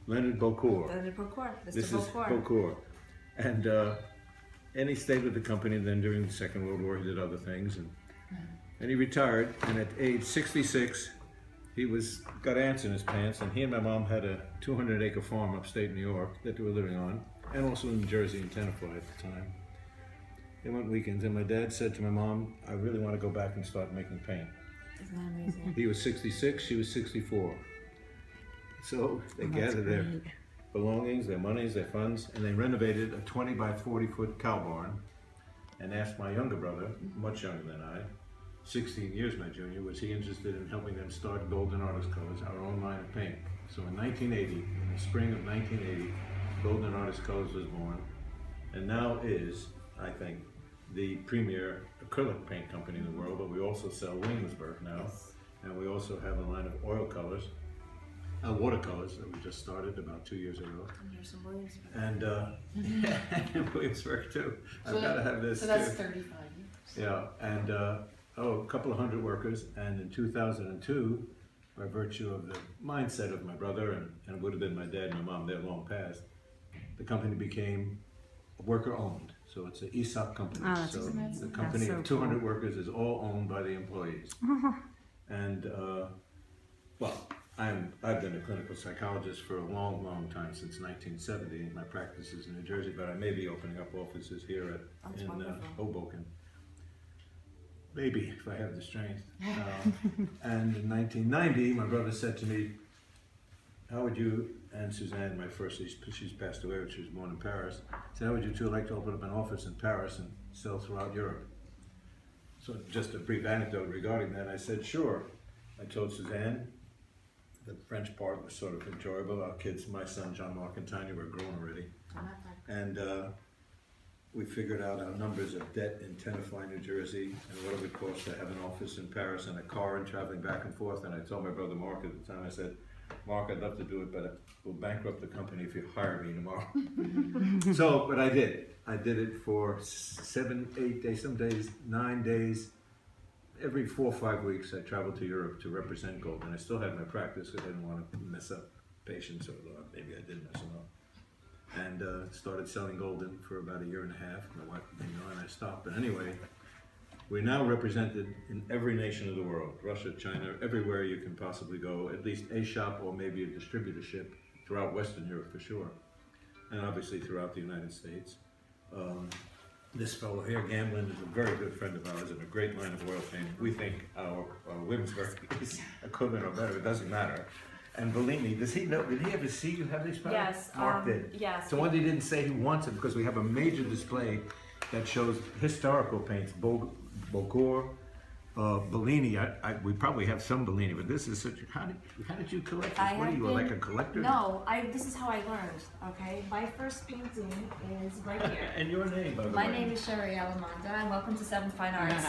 Leonard Bocour. Leonard Bocour. Mr. This Bocour. is Bocour. And he stayed with the company. Then during the Second World War, he did other things, and he retired. And at age 66, he got ants in his pants. And he and my mom had a 200-acre farm upstate New York that they were living on, and also in Jersey and Tenafly at the time. They went weekends, and my dad said to my mom, "I really want to go back and start making paint." Isn't that amazing? He was 66, she was 64. So they gathered their belongings, their monies, their funds, and they renovated a 20 by 40 foot cow barn and asked my younger brother, much younger than I, 16 years my junior, was he interested in helping them start Golden Artist Colors, our own line of paint. So in 1980, in the spring of 1980, Golden Artist Colors was born, and now is, I think, the premier acrylic paint company in the world, but we also sell Williamsburg now, and we also have a line of oil colors, watercolors that we just started about 2 years ago. And here's some Williamsburg. And Williamsburg too. So I've got to have this So that's too. 35 years. Yeah, and a couple of hundred workers, and in 2002, by virtue of the mindset of my brother, and it would have been my dad and my mom, they're long past, the company became worker-owned. So it's an ESOP company. Oh, that's so amazing. the company That's of so 200 workers is all owned by the employees. And well, I've been a clinical psychologist for a long, long time, since 1970. My practice is in New Jersey, but I may be opening up offices here That's in wonderful. Hoboken. Maybe, if I have the strength. And in 1990, my brother said to me, "How would you," and Suzanne, my first, she's passed away, she was born in Paris, said, "How would you two like to open up an office in Paris and sell throughout Europe?" So just a brief anecdote regarding that, I said, "Sure." I told Suzanne, the French part was sort of enjoyable. Our kids, my son, Jean-Marc and Tanya, were grown already. And we figured out our numbers of debt in Tenafly, New Jersey, and what it would cost to have an office in Paris and a car and traveling back and forth. And I told my brother Mark at the time, I said, "Mark, I'd love to do it, but we'll bankrupt the company if you hire me tomorrow." So, but I did. I did it for 7, 8 days, some days 9 days. Every 4 or 5 weeks, I traveled to Europe to represent Gold, and I still had my practice. I didn't want to mess up patients, or maybe I did mess them up. And started selling Golden for about 1.5 years. My wife didn't know, and I stopped. But anyway, we're now represented in every nation of the world: Russia, China, everywhere you can possibly go. At least a shop or maybe a distributorship throughout Western Europe for sure, and obviously throughout the United States. This fellow here, Gamblin, is a very good friend of ours and a great line of oil paint. We think our Williamsburg is equivalent or better. It doesn't matter. And Bellini, does he know? Did he ever see you have these products? Yes. Mark did. Yes. So one day he didn't say he wants it, because we have a major display that shows historical paints, Bocour, Bellini. We probably have some Bellini, but this is such. How did you collect this? What are you, like a collector? No, this is how I learned. Okay, my first painting is right here. And your name, by the way. My name is Sherry Alamanda, and welcome to Seven Fine Arts.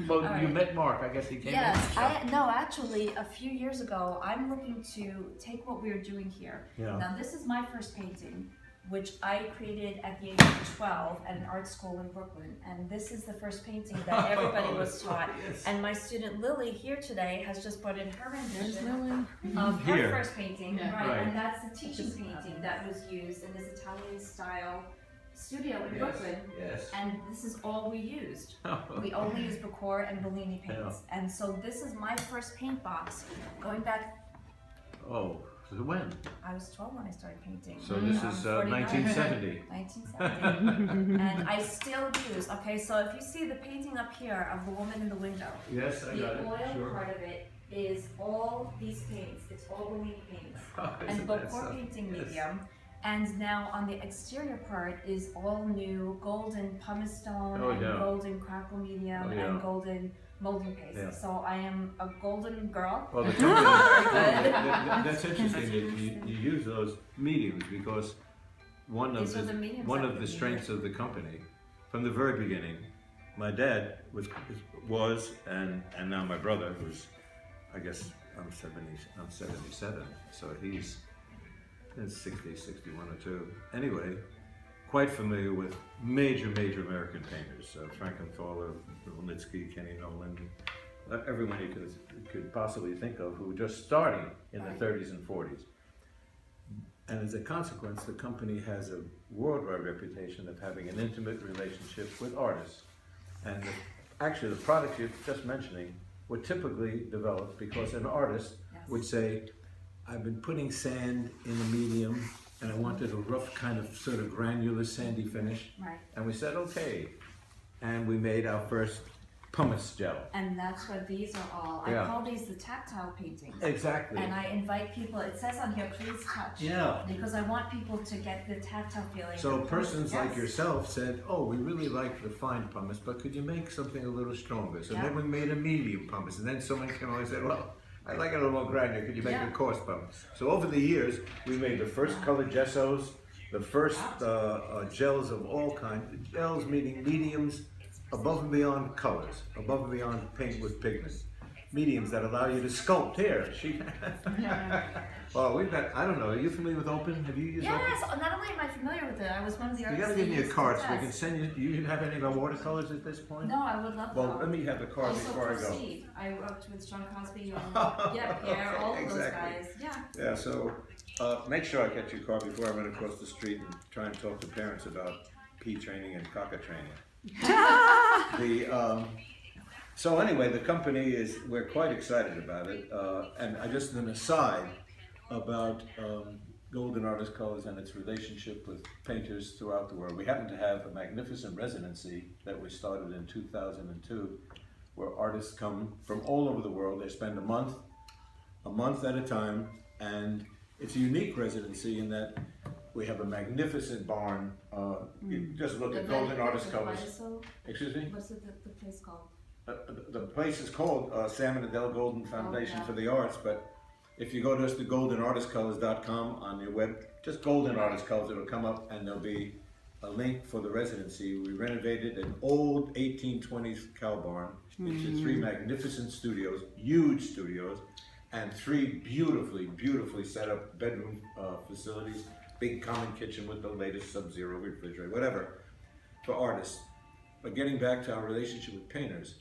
Well, All you right. met Mark. I guess he came. Yes, over the shop. no, actually, a few years ago, I'm looking to take what we're doing here. Yeah. Now, this is my first painting, which I created at the age of 12 at an art school in Brooklyn. And this is the first painting that everybody was taught. Yes. And my student Lily here today has just brought in her There's rendition Lily. of her Here. first painting, Yeah. right? Right. And that's the teaching Just painting that was used in this Italian style studio in Yes. Brooklyn. Yes. And this is all we used. We only use Bocour and Bellini paints. And so this is my first paint box. Going back, Oh, so when? I was 12 when I started painting. So this is 49. 1970. 1970. And I still use, okay, so if you see the painting up here of the woman in the window, Yes, I the got oil it. Sure. part of it is all these paints. It's all Bellini paints. Isn't And that Bocour something? painting Yes. medium. And now on the exterior part is all new golden pumice stone Oh, and yeah. golden crackle medium Oh, yeah. and golden molding paste. Yeah. So I am a golden girl. Well, the company, that's interesting that you use those mediums, because one of These are the mediums one that of we the use. strengths of the company from the very beginning. My dad was and now my brother, who's, I guess I'm 77, so he's in 60, 61 or 2. Anyway, quite familiar with major American painters, Frankenthaler, Litsky, Kenny Nolan, everyone you could possibly think of, who were just starting in the 30s and 40s. And as a consequence, the company has a worldwide reputation of having an intimate relationship with artists. And actually, the products you're just mentioning were typically developed because an artist would say, I've been putting sand in a medium and I wanted a rough kind of sort of granular sandy finish. Right. And we said, okay. And we made our first pumice gel. And that's what these are all. I call these the tactile paintings. Exactly. And I invite people, it says on here, please touch. Yeah. Because I want people to get the tactile feeling. So persons like yourself said, oh, we really like the fine pumice, but could you make something a little stronger? So then we made a medium pumice. And then someone came along and said, well, I like it a little more granular. Could you make a coarse pumice? So over the years, we made the first colored gessos, the first gels of all kinds. Gels meaning mediums, above and beyond colors, above and beyond paint with pigments. Mediums that allow you to sculpt hair. Well, we've got, I don't know, are you familiar with Open? Have you used Open? Yes, not only am I familiar with it, I was one of the artists. You gotta give me a card so we can send you, do you have any of our watercolors at this point? No, I would love that. Well, let me have the card before I go. I worked with John Cosby and Pierre, all of those guys. Yeah, so make sure I get your card before I run across the street and try and talk to parents about pea training and caca training. So anyway, the company is, we're quite excited about it. And I just an aside about Golden Artist Colors and its relationship with painters throughout the world. We happen to have a magnificent residency that we started in 2002, where artists come from all over the world. They spend a month at a time, and it's a unique residency in that we have a magnificent barn. You just look at Golden Artist Colors. Excuse me? What's the place called? The place is called Sam and Adele Golden Foundation for the Arts, but if you go to us to goldenartistcolors.com on your web, just Golden Artist Colors, it'll come up and there'll be a link for the residency. We renovated an old 1820s cow barn into 3 magnificent studios, huge studios, and 3 beautifully set up bedroom facilities, big common kitchen with the latest Sub-Zero refrigerator, whatever, for artists. But getting back to our relationship with painters,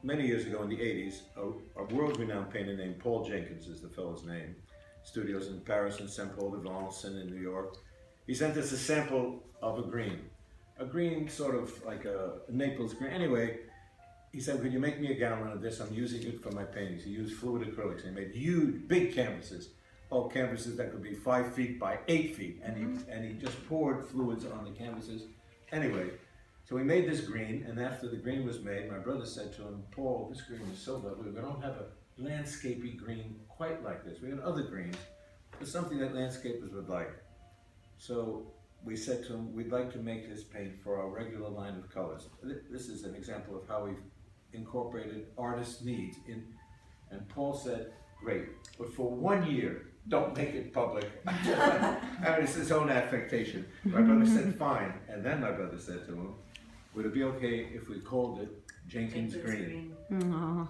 many years ago in the 80s, a world-renowned painter named Paul Jenkins is the fellow's name, studios in Paris and Saint-Paul-de-Vence and in New York. He sent us a sample of a green sort of like a Naples green. Anyway, he said, could you make me a gallon of this? I'm using it for my paintings. He used fluid acrylics. He made huge, big canvases. Canvases that could be 5 feet by 8 feet. And he just poured fluids on the canvases. Anyway, so we made this green, and after the green was made, my brother said to him, Paul, this green is so lovely. We don't have a landscapey green quite like this. We have other greens, but something that landscapers would like. So we said to him, we'd like to make this paint for our regular line of colors. This is an example of how we've incorporated artists' needs in. And Paul said, great, but for 1 year, don't make it public. I mean, it's his own affectation. My brother said, fine. And then my brother said to him, would it be okay if we called it Jenkins Green?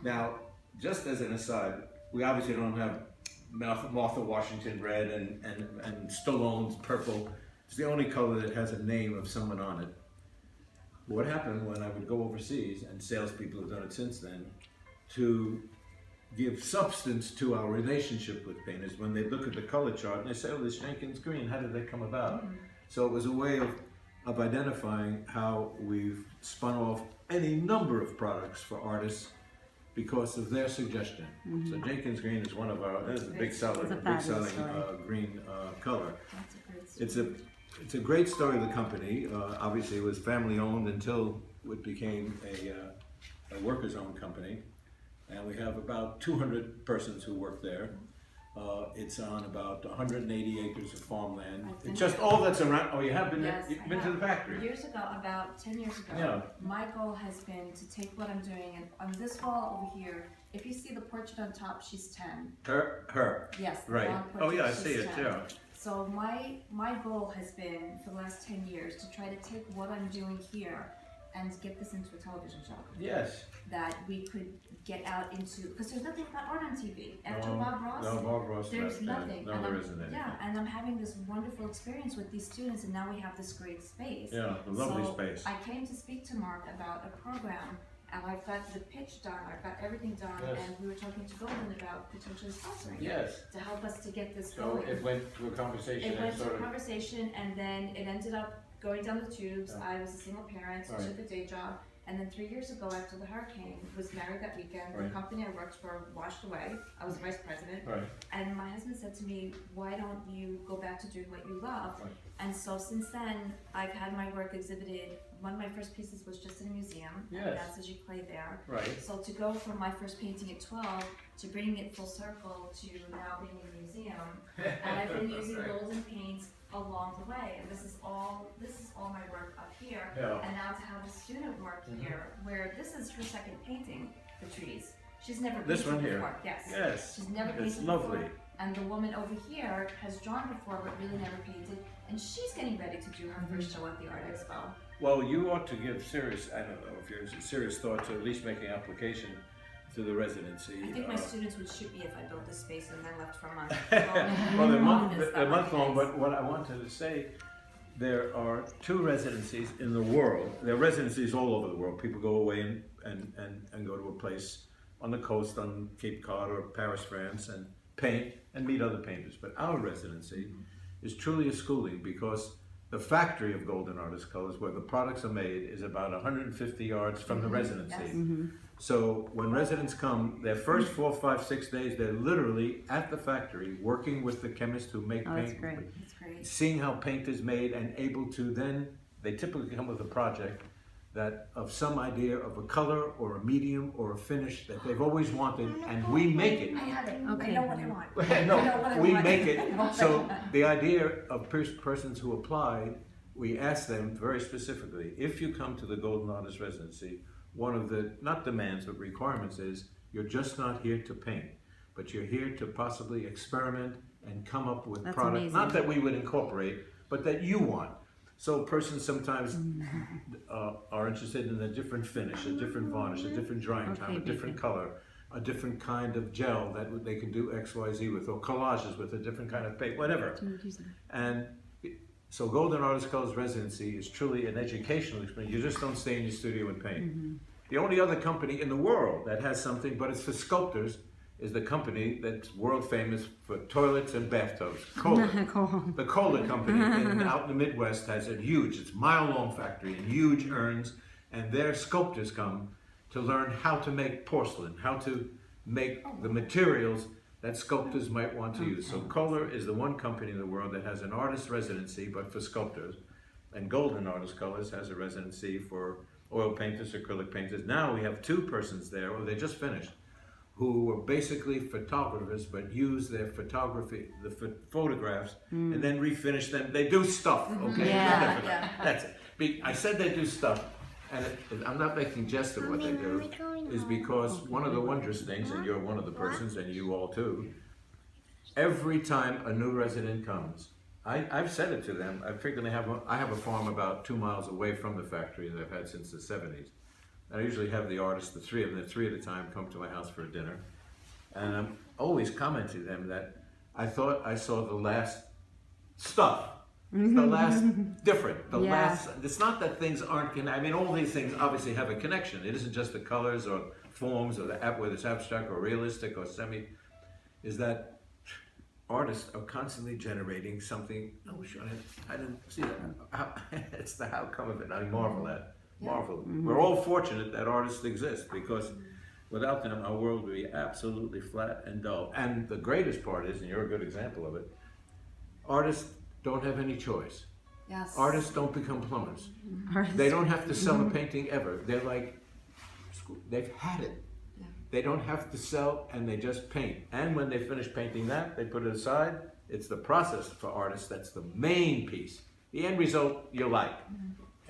Now, just as an aside, we obviously don't have Martha Washington red and Stallone's purple. It's the only color that has a name of someone on it. What happened when I would go overseas, and salespeople have done it since then, to give substance to our relationship with painters, when they look at the color chart and they say, oh, this Jenkins Green, how did that come about? So it was a way of identifying how we've spun off any number of products for artists because of their suggestion. So Jenkins Green is one of our, it's a big selling green color. That's a great story. It's a great story of the company. Obviously it was family owned until it became a workers owned company. And we have about 200 persons who work there. It's on about 180 acres of farmland. It's just all that's around. Oh, you have been there? You've been to the factory? Years ago, about 10 years ago, Yeah. my goal has been to take what I'm doing, and on this wall over here, if you see the portrait on top, she's 10. Her. Yes. the Right. blonde Oh portrait, yeah, I she's see it, 10. yeah. So my goal has been, for the last 10 years, to try to take what I'm doing here and get this into a television show. Yes. That we could get out into, because there's nothing about art on TV. After Bob Ross, Bob Ross, there's nothing. No, and there isn't anything. Yeah, and I'm having this wonderful experience with these students, and now we have this great space. Yeah, a lovely So space. I came to speak to Mark about a program, and I've got the pitch done, I've got everything done, Yes. and we were talking to Golden about potentially sponsoring it Yes. to help us to get this So going. it went to a conversation It and went to sort a of, conversation, and then it ended up going down the tubes. Yeah. I was a single parent, Right. took a day job, and then 3 years ago, after the hurricane, was married that weekend. The Right. company I worked for washed away. I was vice president, right, and my husband said to me, "Why don't you go back to doing what you love?" Right. And so since then, I've had my work exhibited. One of my first pieces was just in a museum, Yes. and that's as you play there. right. So to go from my first painting at 12 to bringing it full circle to now being in a museum, and I've been using golden paints along the way, and this is all my work up here, Yeah. and now to have a student work Mhm. here, where this is her second painting, the trees. She's never This painted one here? before. Yes. Yes, She's never painted it's before. lovely. And the woman over here has drawn before but really never painted, and she's getting ready to do her first show at the Art Expo. Well, you ought to give serious, I don't know if you're serious thought to at least making application to the residency. I think my students would shoot me if I built this space and then left for a month. Well, they're That month long, nice. but what I wanted to say, there are 2 residencies in the world. There are residencies all over the world. People go away and go to a place on the coast, on Cape Cod or Paris, France, and paint and meet other painters. But our residency is truly a schooling, because the factory of Golden Artist Colors, where the products are made, is about 150 yards from the residency. Yes. So when residents come, their first 4, 5, 6 days, they're literally at the factory working with the chemists who make Oh, that's paint, great. It's great. seeing how paint is made, and able to then, they typically come with a project that of some idea of a color or a medium or a finish that they've always wanted, and we make it. I have it. Okay. I know what I want. I know what I No, we want. make I know it. what I So want. the idea of persons who apply, we ask them very specifically, if you come to the Golden Artist Residency, one of the, not demands, but requirements is, you're just not here to paint, but you're here to possibly experiment and come up with That's products, amazing. not that we would incorporate, but that you want. So persons sometimes are interested in a different finish, a different varnish, a different drying time, a Okay, different baby. color, a different kind of gel that they can do X, Y, Z with, or collages with a different kind of paint, whatever. And so Golden Artist Colors Residency is truly an educational experience. You just don't stay in your studio and paint. The only other company in the world that has something, but it's for sculptors, is the company that's world famous for toilets and bathtubs, Kohler. Cool. The Kohler company out in the Midwest has a huge, it's mile-long factory and huge urns, and their sculptors come to learn how to make porcelain, how to make the materials that sculptors might want to use. So Kohler is the one company in the world that has an artist residency, but for sculptors. And Golden Artist Colors has a residency for oil painters, acrylic painters. Now we have 2 persons there, or they just finished, who were basically photographers, but use their photography, the photographs, and then refinish them. They do stuff, okay? Yeah. Yeah. That's it. I said they do stuff, and I'm not making jest of what they do, is because one of the wondrous things, and you're one of the persons, and you all too, every time a new resident comes, I've said it to them, I frequently I have a farm about 2 miles away from the factory that I've had since the 70s. I usually have the artists, the 3 of them, 3 at a time, come to my house for a dinner. And I'm always commenting to them that I thought I saw the last stuff, the last different, the Yeah. last, it's not that things aren't, I mean, all these things obviously have a connection. It isn't just the colors or forms or whether it's abstract or realistic or semi, is that artists are constantly generating something, oh, sure, I didn't see that. It's the how come of it, I marvel at. Marvel. We're all fortunate that artists exist, because without them our world would be absolutely flat and dull. And the greatest part is, and you're a good example of it, artists don't have any choice. Yes. Artists don't become plumbers. They don't have to sell a painting ever. They're like, they've had it. Yeah. They don't have to sell, and they just paint. And when they finish painting that, they put it aside. It's the process for artists that's the main piece. The end result you like.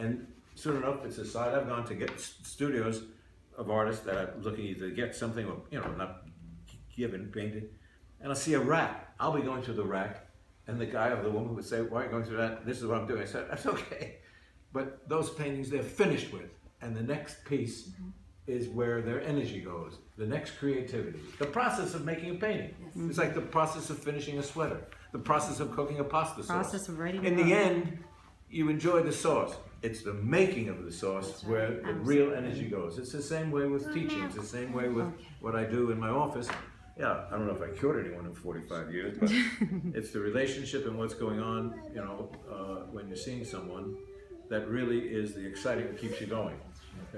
And soon enough, it's aside. I've gone to get studios of artists that are looking either to get something or, not given painting, and I'll see a rack. I'll be going through the rack, and the guy or the woman would say, "Why are you going through that? This is what I'm doing." I said, "That's okay." But those paintings they're finished with, and the next piece is where their energy goes, the next creativity. The process of making a painting. Yes. It's like the process of finishing a sweater, the process of cooking a pasta sauce. Process of writing In a the book. end, you enjoy the sauce. It's the making of the sauce That's where right. the real energy goes. It's the same way with teaching. It's the same way with what I do in my office. Yeah, I don't know if I cured anyone in 45 years, but it's the relationship and what's going on, you know, when you're seeing someone that really is the exciting that keeps you going. Okay?